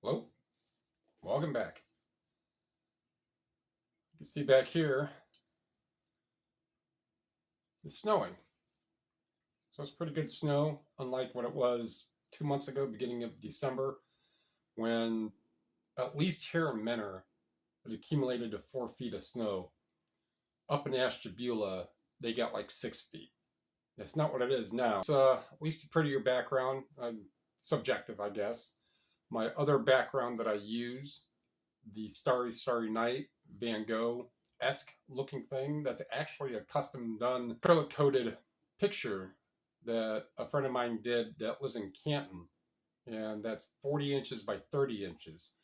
Hello, welcome back. You can see back here, it's snowing. So it's pretty good snow, unlike what it was 2 months ago, beginning of December, when at least here in Menor, it accumulated to 4 feet of snow. Up in Ashtabula, they got like 6 feet. That's not what it is now. It's at least a prettier background, subjective, I guess. My other background that I use, the Starry, Starry Night Van Gogh-esque looking thing, that's actually a custom done acrylic coated picture that a friend of mine did that lives in Canton, and that's 40 inches by 30 inches,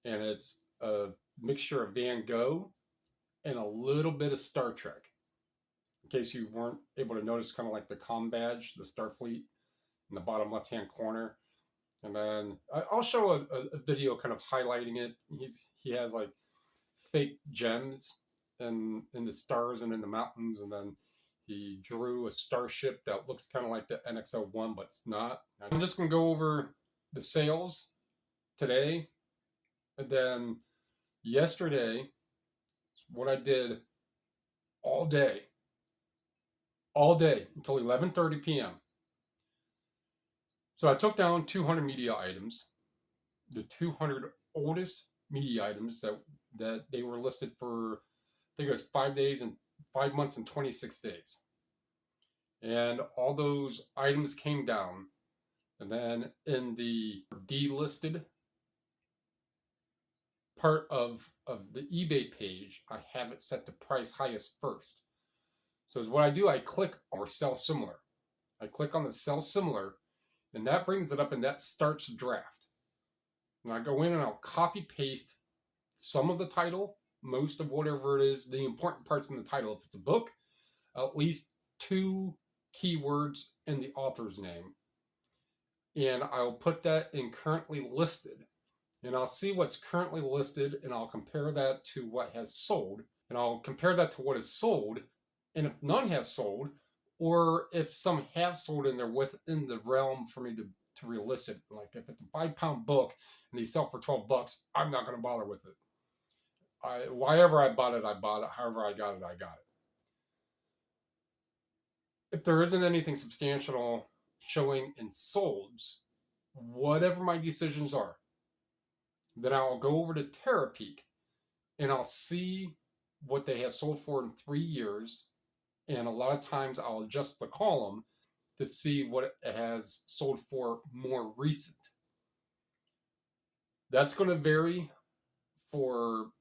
and it's a mixture of Van Gogh and a little bit of Star Trek, in case you weren't able to notice, kind of like the comm badge, the Starfleet in the bottom left hand corner. And then I'll show a video kind of highlighting it. He has like fake gems in the stars and in the mountains, and then he drew a starship that looks kind of like the NX-01, but it's not. I'm just gonna go over the sales today, and then yesterday, what I did all day until 11:30 p.m. So I took down 200 media items, the 200 oldest media items that they were listed for, I think it was 5 months and 26 days. And all those items came down. And then in the delisted part of the eBay page, I have it set to price highest first. So what I do, I click or sell similar. I click on the sell similar, and that brings it up, and that starts draft. And I go in and I'll copy paste some of the title, most of whatever it is, the important parts in the title. If it's a book, at least 2 keywords in the author's name. And I'll put that in currently listed. And I'll see what's currently listed, and I'll compare that to what has sold. And I'll compare that to what is sold. And if none have sold, or if some have sold and they're within the realm for me to relist it, like if it's a 5-pound book and they sell for $12, I'm not going to bother with it. Wherever I bought it, I bought it. However I got it, I got it. If there isn't anything substantial showing in solds, whatever my decisions are, then I'll go over to TerraPeak and I'll see what they have sold for in 3 years. And a lot of times I'll adjust the column to see what it has sold for more recent. That's going to vary for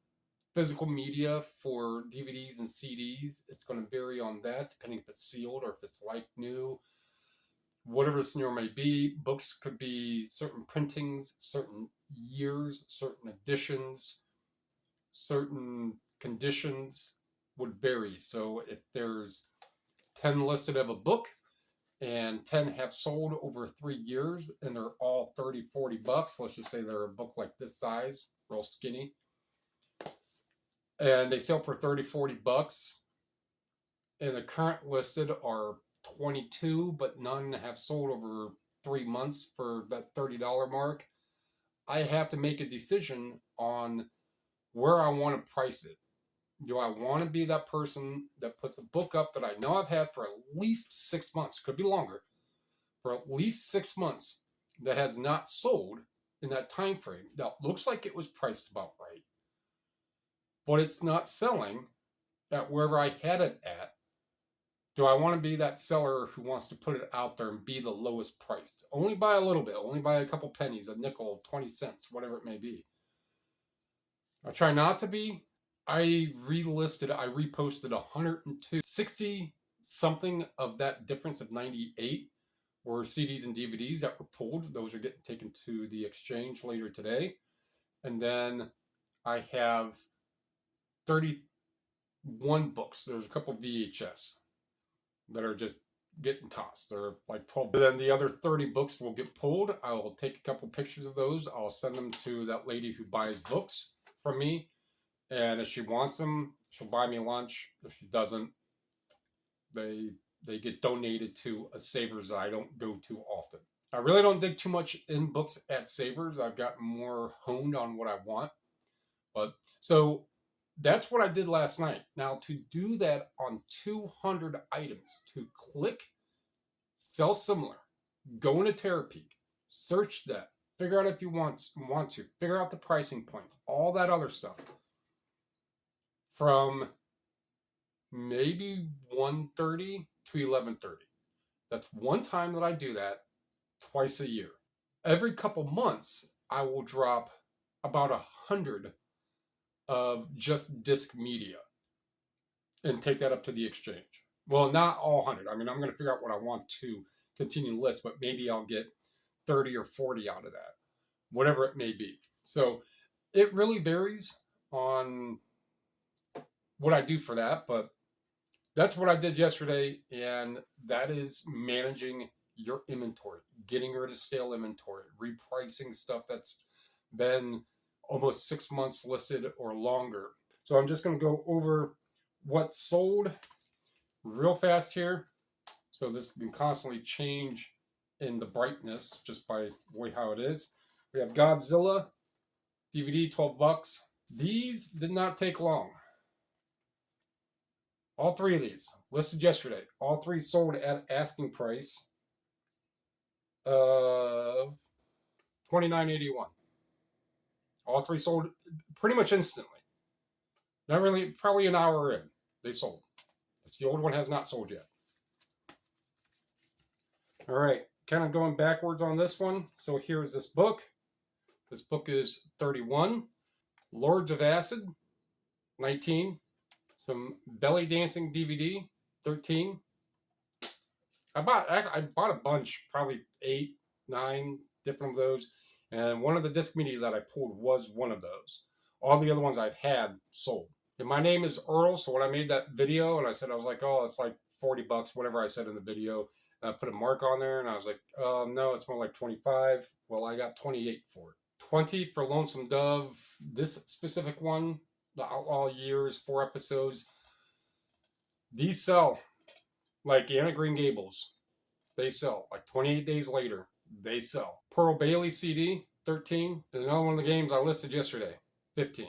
physical media, for DVDs and CDs. It's going to vary on that, depending if it's sealed or if it's like new. Whatever the scenario may be, books could be certain printings, certain years, certain editions, certain conditions would vary. So if there's 10 listed of a book and 10 have sold over 3 years and they're all $30-$40, let's just say they're a book like this size, real skinny, and they sell for $30-$40, and the current listed are 22, but none have sold over 3 months for that $30 mark, I have to make a decision on where I want to price it. Do I want to be that person that puts a book up that I know I've had for at least 6 months, could be longer, for at least 6 months, that has not sold in that time frame, that looks like it was priced about right, but it's not selling at wherever I had it at? Do I want to be that seller who wants to put it out there and be the lowest priced? Only by a little bit, only by a couple pennies, a nickel, 20 cents, whatever it may be. I try not to be. I reposted 102, 60 something of that difference of 98 were CDs and DVDs that were pulled. Those are getting taken to the exchange later today. And then I have 31 books. There's a couple VHS that are just getting tossed. They're like 12. And then the other 30 books will get pulled. I will take a couple pictures of those. I'll send them to that lady who buys books from me. And if she wants them, she'll buy me lunch. If she doesn't, they get donated to a Savers that I don't go to often. I really don't dig too much in books at Savers. I've gotten more honed on what I want. But so that's what I did last night. Now to do that on 200 items, to click sell similar, go into Terapeak, search that, figure out if you want to, figure out the pricing point, all that other stuff. From maybe 1:30 to 11:30. That's one time that I do that twice a year. Every couple months, I will drop about 100 of just disc media and take that up to the exchange. Well, not all 100. I mean, I'm going to figure out what I want to continue to list, but maybe I'll get 30 or 40 out of that, whatever it may be. So it really varies on what I do for that, but that's what I did yesterday, and that is managing your inventory, getting rid of stale inventory, repricing stuff that's been almost 6 months listed or longer. So I'm just going to go over what sold real fast here. So this can constantly change in the brightness just by the way how it is. We have Godzilla DVD, 12 bucks. These did not take long. All three of these listed yesterday. All three sold at asking price of $29.81. All three sold pretty much instantly. Not really, probably an hour in, they sold. The old one has not sold yet. All right, kind of going backwards on this one. So here's this book. This book is 31. Lords of Acid, 19. Some belly dancing DVD, 13. I bought a bunch, probably 8, 9 different of those. And one of the disc media that I pulled was one of those. All the other ones I've had sold. And my name is Earl, so when I made that video and I was like, oh, it's like 40 bucks, whatever I said in the video. And I put a mark on there and I was like, no, it's more like 25. Well, I got 28 for it. 20 for Lonesome Dove. This specific one, the Outlaw Years, 4 episodes. These sell like Anna Green Gables. They sell like 28 days later. They sell. Pearl Bailey CD, 13. And another one of the games I listed yesterday, 15.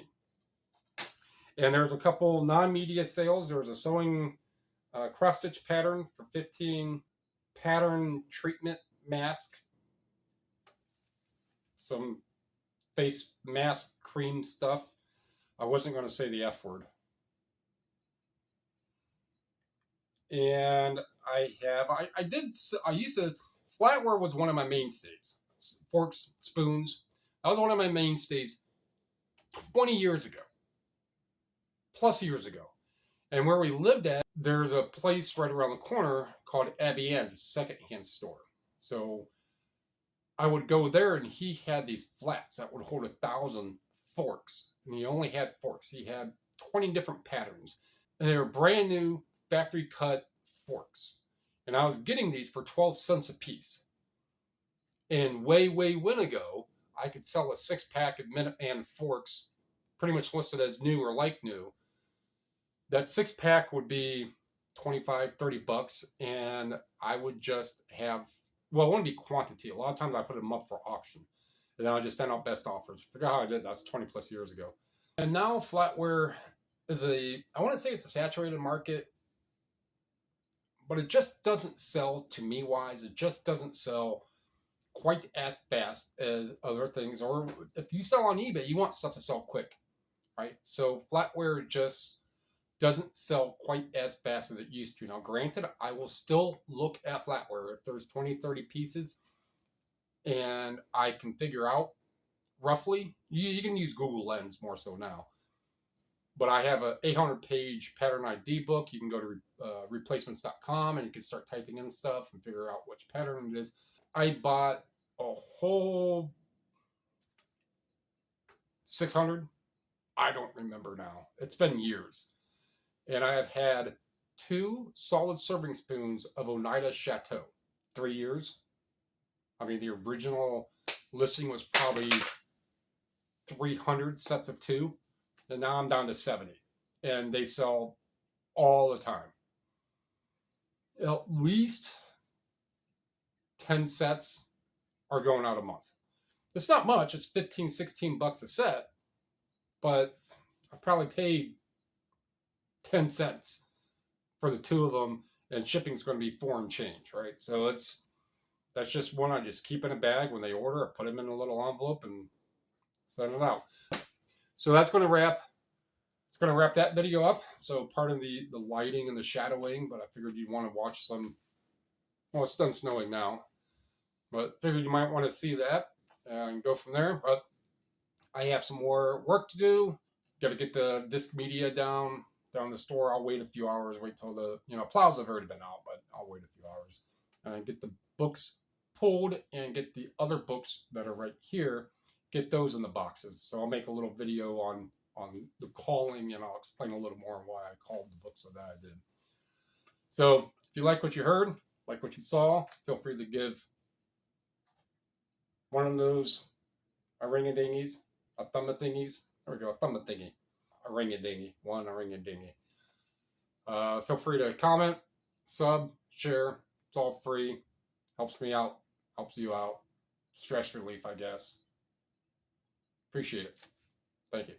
And there's a couple non-media sales. There was a sewing cross-stitch pattern for 15. Pattern treatment mask. Some face mask cream stuff. I wasn't going to say the F word. And I used to, flatware was one of my mainstays. Forks, spoons. That was one of my mainstays 20 years ago. Plus years ago. And where we lived at, there's a place right around the corner called Abby Ann's, a secondhand store. So I would go there and he had these flats that would hold 1,000 forks. And he only had forks. He had 20 different patterns. And they were brand new factory cut forks. And I was getting these for 12 cents a piece. And way when ago, I could sell a 6-pack of MediaMan forks pretty much listed as new or like new. That 6-pack would be 25, 30 bucks. And I would just have, well, it wouldn't be quantity. A lot of times I put them up for auction. And then I just send out best offers. Forgot how I did that. That's 20 plus years ago. And now flatware is I want to say it's a saturated market. But it just doesn't sell, to me wise, it just doesn't sell quite as fast as other things. Or if you sell on eBay, you want stuff to sell quick, right? So flatware just doesn't sell quite as fast as it used to. Now, granted, I will still look at flatware. If there's 20, 30 pieces and I can figure out roughly, you can use Google Lens more so now. But I have an 800-page pattern ID book. You can go to replacements.com and you can start typing in stuff and figure out which pattern it is. I bought a whole 600. I don't remember now. It's been years. And I have had 2 solid serving spoons of Oneida Chateau. 3 years. I mean, the original listing was probably 300 sets of 2. And now I'm down to 70. And they sell all the time. At least 10 sets are going out a month. It's not much. It's 15, 16 bucks a set, but I probably paid 10 cents for the two of them, and shipping's going to be $4 and change, right? So that's just one I just keep in a bag when they order. I put them in a little envelope and send it out. So that's going to wrap. It's going to wrap that video up. So pardon the lighting and the shadowing, but I figured you'd want to watch some. Well, it's done snowing now, but figured you might want to see that and go from there. But I have some more work to do. Got to get the disc media down the store. I'll wait a few hours. Wait till the plows have already been out, but I'll wait a few hours and get the books pulled and get the other books that are right here. Get those in the boxes. So I'll make a little video on the calling, and I'll explain a little more on why I called the books that I did. So if you like what you heard, like what you saw, feel free to give one of those a ring-a-dingies, a thumb-a-thingies. There we go, a thumb-a-thingy, a ring-a-dingy, one a ring-a-dingy. Feel free to comment, sub, share. It's all free. Helps me out, helps you out. Stress relief, I guess. Appreciate it. Thank you.